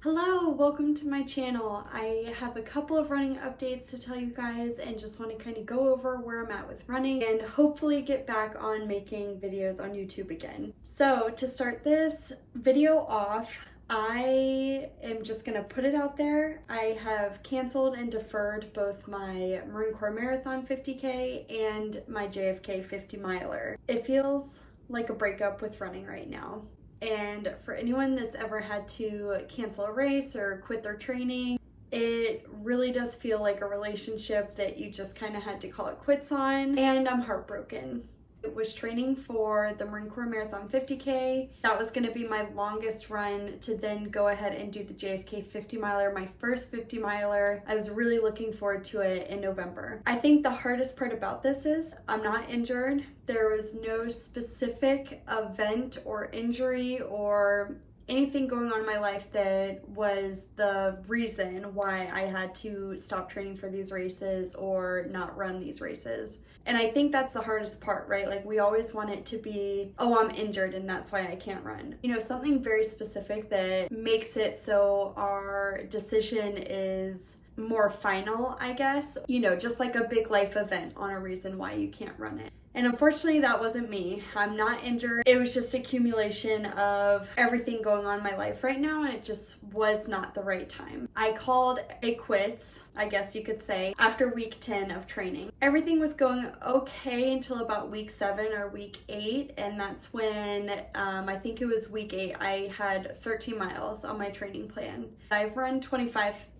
Hello, welcome to my channel. I have a couple of running updates to tell you guys and just want to kind of go over where I'm at with running and hopefully get back on making videos on YouTube again. So to start this video off, I am just gonna put it out there. I have canceled and deferred both my Marine Corps Marathon 50K and my JFK 50 miler. It feels like a breakup with running right now. And for anyone that's ever had to cancel a race or quit their training, it really does feel like a relationship that you just kind of had to call it quits on, and I'm heartbroken. It was training for the Marine Corps Marathon 50K. That was going to be my longest run to then go ahead and do the JFK 50 miler, my first 50 miler. I was really looking forward to it in November. I think the hardest part about this is I'm not injured. There was no specific event or injury or anything going on in my life that was the reason why I had to stop training for these races or not run these races. And I think that's the hardest part, right? Like we always want it to be, oh, I'm injured and that's why I can't run. You know, something very specific that makes it so our decision is more final, I guess. You know, just like a big life event on a reason why you can't run it. And unfortunately, that wasn't me. I'm not injured. It was just accumulation of everything going on in my life right now, and it just was not the right time. I called it quits, I guess you could say, after week 10 of training. Everything was going okay until about week 7 or week 8, and that's when, I think it was week 8, I had 13 miles on my training plan. I've run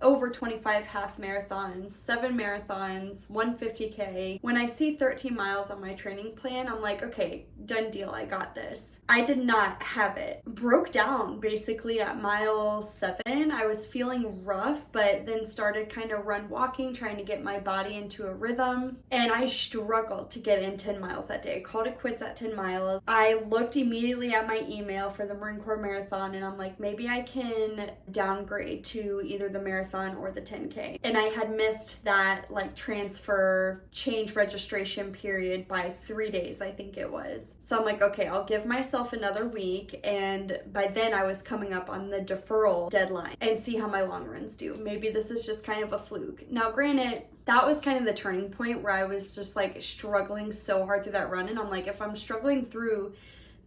over 25 half marathons, 7 marathons, 150K. When I see 13 miles on my training plan, I'm like, okay, done deal, I got this. I did not have it. Broke down basically at mile 7. I was feeling rough, but then started kind of walking, trying to get my body into a rhythm. And I struggled to get in 10 miles that day. I called it quits at 10 miles. I looked immediately at my email for the Marine Corps Marathon and I'm like, maybe I can downgrade to either the marathon or the 10K. And I had missed that like transfer change registration period by 3 days, I think it was. So I'm like, okay, I'll give myself another week, and by then I was coming up on the deferral deadline and see how my long runs do. Maybe this is just kind of a fluke. Now granted, that was kind of the turning point where I was just like struggling so hard through that run, and I'm like, if I'm struggling through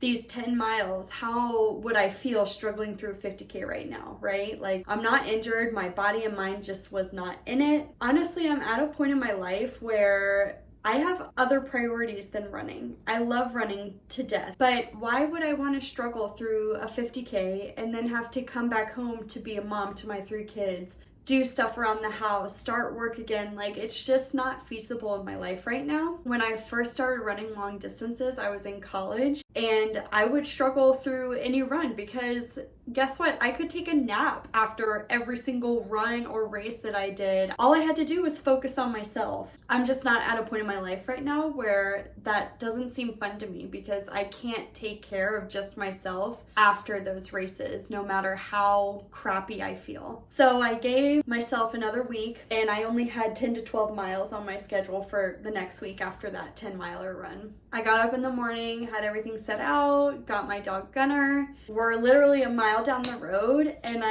these 10 miles, how would I feel struggling through 50K right now, right? Like, I'm not injured, my body and mind just was not in it. Honestly, I'm at a point in my life where I have other priorities than running. I love running to death, but why would I want to struggle through a 50K and then have to come back home to be a mom to my 3 kids, do stuff around the house, start work again? Like, it's just not feasible in my life right now. When I first started running long distances, I was in college and I would struggle through any run because guess what? I could take a nap after every single run or race that I did. All I had to do was focus on myself. I'm just not at a point in my life right now where that doesn't seem fun to me because I can't take care of just myself after those races, no matter how crappy I feel. So I gave myself another week and I only had 10 to 12 miles on my schedule for the next week after that 10 miler run. I got up in the morning, had everything set out, got my dog Gunner. We're literally a mile down the road, and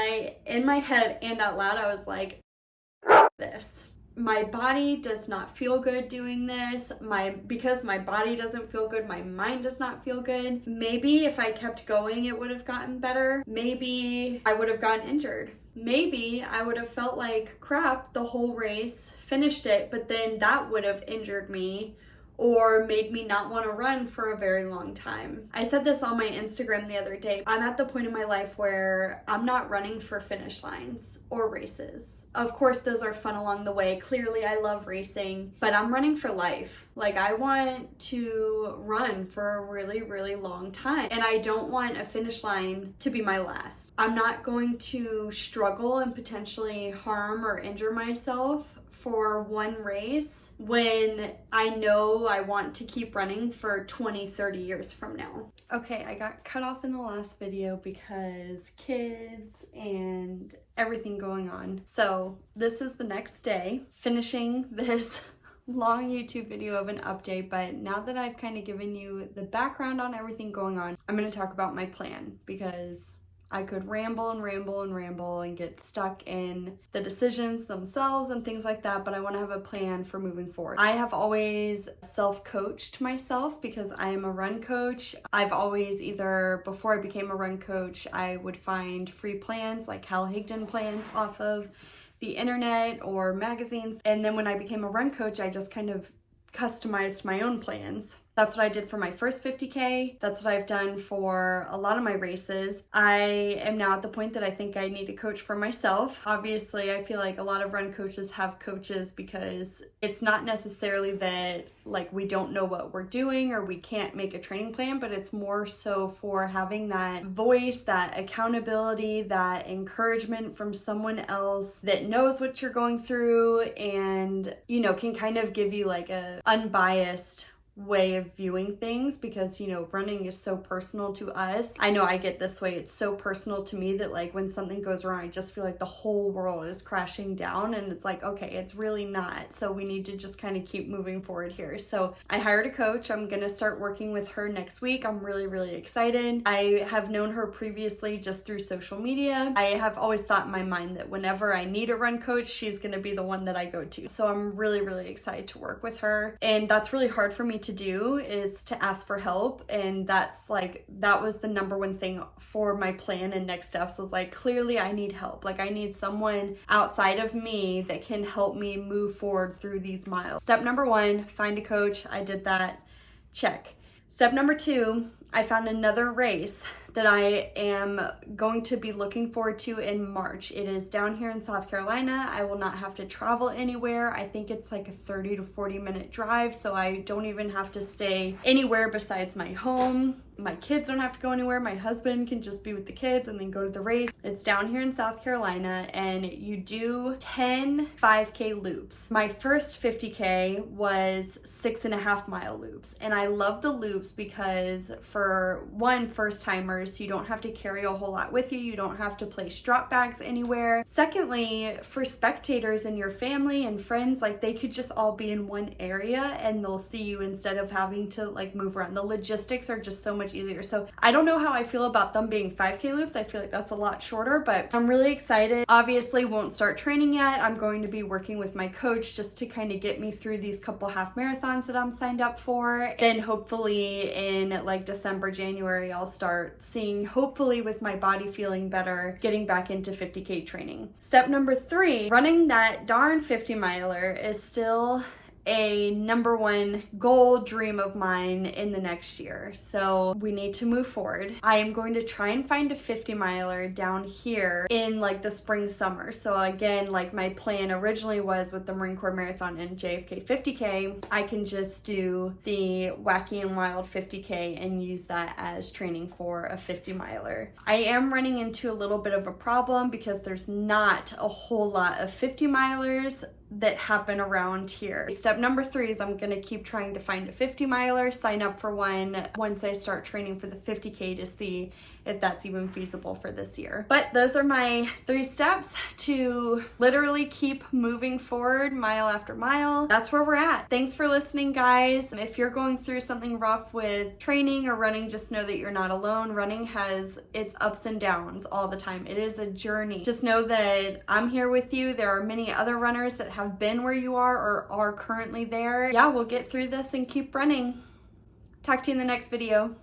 in my head and out loud, I was like, this. My body does not feel good doing this. Because my body doesn't feel good, my mind does not feel good. Maybe if I kept going, it would have gotten better. Maybe I would have gotten injured. Maybe I would have felt like crap the whole race, finished it, but then that would have injured me or made me not want to run for a very long time. I said this on my Instagram the other day. I'm at the point in my life where I'm not running for finish lines or races. Of course, those are fun along the way. Clearly, I love racing, but I'm running for life. Like, I want to run for a really, really long time, and I don't want a finish line to be my last. I'm not going to struggle and potentially harm or injure myself for one race when I know I want to keep running for 20, 30 years from now. Okay, I got cut off in the last video because kids and everything going on. So this is the next day, finishing this long YouTube video of an update, but now that I've kind of given you the background on everything going on, I'm going to talk about my plan because I could ramble and ramble and ramble and get stuck in the decisions themselves and things like that, but I want to have a plan for moving forward. I have always self-coached myself because I am a run coach. I've always either, before I became a run coach, I would find free plans like Hal Higdon plans off of the internet or magazines. And then when I became a run coach, I just kind of customized my own plans. That's what I did for my first 50K. That's what I've done for a lot of my races. I am now at the point that I think I need a coach for myself. Obviously, I feel like a lot of run coaches have coaches because it's not necessarily that like we don't know what we're doing or we can't make a training plan, but it's more so for having that voice, that accountability, that encouragement from someone else that knows what you're going through and, you know, can kind of give you like a unbiased way of viewing things, because, you know, running is so personal to us. I know I get this way. It's so personal to me that like when something goes wrong, I just feel like the whole world is crashing down, and it's like, okay, it's really not. So we need to just kind of keep moving forward here. So I hired a coach. I'm going to start working with her next week. I'm really, really excited. I have known her previously just through social media. I have always thought in my mind that whenever I need a run coach, she's going to be the one that I go to. So I'm really, really excited to work with her. And that's really hard for me to do, is to ask for help. And that's like, that was the number one thing for my plan and next steps, was like, clearly I need help. Like I need someone outside of me that can help me move forward through these miles. Step number one, find a coach. I did that. Check. Step number two, I found another race that I am going to be looking forward to in March. It is down here in South Carolina. I will not have to travel anywhere. I think it's like a 30 to 40 minute drive, so I don't even have to stay anywhere besides my home. My kids don't have to go anywhere. My husband can just be with the kids and then go to the race. It's down here in South Carolina, and you do 10 5K loops. My first 50K was 6.5 mile loops, and I love the loops because for one, first timers, you don't have to carry a whole lot with you. You don't have to place drop bags anywhere. Secondly, for spectators and your family and friends, like they could just all be in one area and they'll see you instead of having to like move around. The logistics are just so much easier. So I don't know how I feel about them being 5K loops. I feel like that's a lot shorter, but I'm really excited. Obviously won't start training yet. I'm going to be working with my coach just to kind of get me through these couple half marathons that I'm signed up for. Then hopefully in like December, January, I'll start seeing, hopefully with my body feeling better, getting back into 50K training. Step number 3, running that darn 50 miler is still a number one goal, dream of mine in the next year. So we need to move forward. I am going to try and find a 50 miler down here in like the spring, summer. So again, like my plan originally was with the Marine Corps Marathon and JFK 50K, I can just do the Wacky and Wild 50K and use that as training for a 50 miler. I am running into a little bit of a problem because there's not a whole lot of 50 milers that happen around here. Step number 3 is I'm gonna keep trying to find a 50 miler, sign up for one once I start training for the 50K to see if that's even feasible for this year. But those are my 3 steps to literally keep moving forward mile after mile. That's where we're at. Thanks for listening, guys. If you're going through something rough with training or running, just know that you're not alone. Running has its ups and downs all the time. It is a journey. Just know that I'm here with you. There are many other runners that have been where you are or are currently there. Yeah, we'll get through this and keep running. Talk to you in the next video.